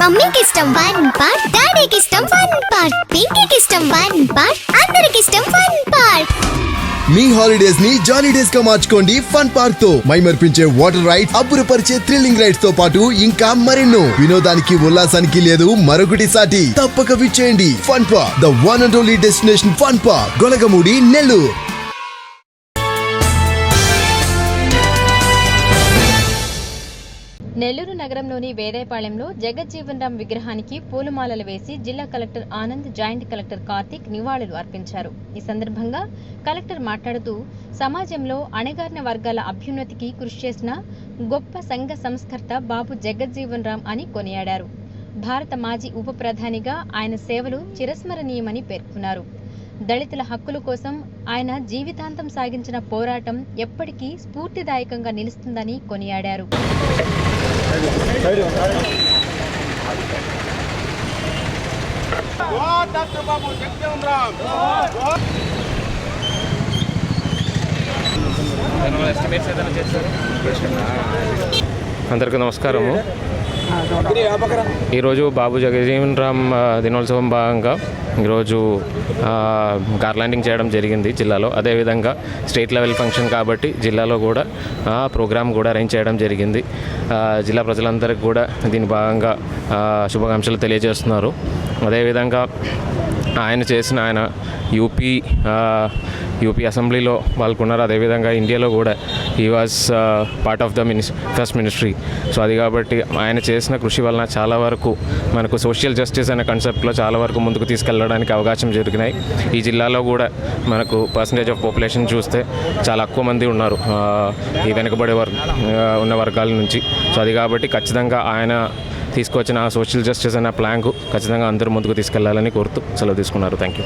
మమ్మీకి ఇష్టం one part, డాడీకి ఇష్టం వన్ పార్ట్, పింకీకి ఇష్టం వన్ పార్ట్, అందరికి ఇష్టం వన్ పార్ట్. మీ హాలిడేస్ ని జాలీ డేస్ గా మార్చుకోండి ఫన్ పార్క్ తో. మైమర్పించే వాటర్ రైడ్స్, అబ్బురపరిచే థ్రిల్లింగ్ రైడ్స్ తో పాటు ఇంకా మరెన్నో. వినోదానికి ఉల్లాసానికి లేదు మరొకటి సాటి. తప్పక విచ్చేయండి fun park, the one and only destination fun park, Golagamudi, Nellore. Nellore నగరంలోని వేదాయపాళెంలో జగజ్జీవన్ రామ్ విగ్రహానికి పూలమాలలు వేసి జిల్లా collector Anand, joint collector Karthik నివాళులు అర్పించారు. ఈ సందర్భంగా కలెక్టర్ మాట్లాడుతూ సమాజంలో అణగారిన వర్గాల అభ్యున్నతికి కృషి చేసిన గొప్ప సంఘ సంస్కర్త బాబు జగజ్జీవన్ రామ్ అని కొనియాడారు. భారత మాజీ ఉప ప్రధానిగా ఆయన సేవలు చిరస్మరణీయమని పేర్కొన్నారు. దళితుల హక్కుల కోసం ఆయన జీవితాంతం సాగించిన పోరాటం ఎప్పటికీ స్ఫూర్తిదాయకంగా నిలుస్తుందని కొనియాడారు. అందరికీ నమస్కారము. ఈరోజు బాబు జగజ్జీవన్ రామ్ దినోత్సవం భాగంగా ఈరోజు కార్ ల్యాండింగ్ చేయడం జరిగింది జిల్లాలో. అదేవిధంగా స్టేట్ లెవెల్ ఫంక్షన్ కాబట్టి జిల్లాలో కూడా ప్రోగ్రామ్ కూడా అరేంజ్ చేయడం జరిగింది. జిల్లా ప్రజలందరికీ కూడా దీని భాగంగా శుభాకాంక్షలు తెలియజేస్తున్నారు. అదేవిధంగా ఆయన యూపీ అసెంబ్లీలో పాల్గొన్నారు. అదేవిధంగా ఇండియాలో కూడా he was part of the first ministry. So అది కాబట్టి ఆయన చేసిన కృషి వలన చాలా వరకు మనకు సోషల్ జస్టిస్ అనే కాన్సెప్ట్లో చాలా వరకు ముందుకు తీసుకెళ్ళడానికి అవకాశం జరిగినాయి. ఈ జిల్లాలో కూడా మనకు పర్సంటేజ్ ఆఫ్ పాపులేషన్ చూస్తే చాలా ఎక్కువ మంది ఉన్నారు ఈ వెనుకబడే ఉన్న వర్గాల నుంచి. సో అది కాబట్టి ఖచ్చితంగా ఆయన తీసుకొచ్చిన సోషల్ జస్టిస్ అనే ప్లాన్కు ఖచ్చితంగా అందరూ ముందుకు తీసుకెళ్లాలని కోరుతూ సెలవు తీసుకున్నారు. Thank you.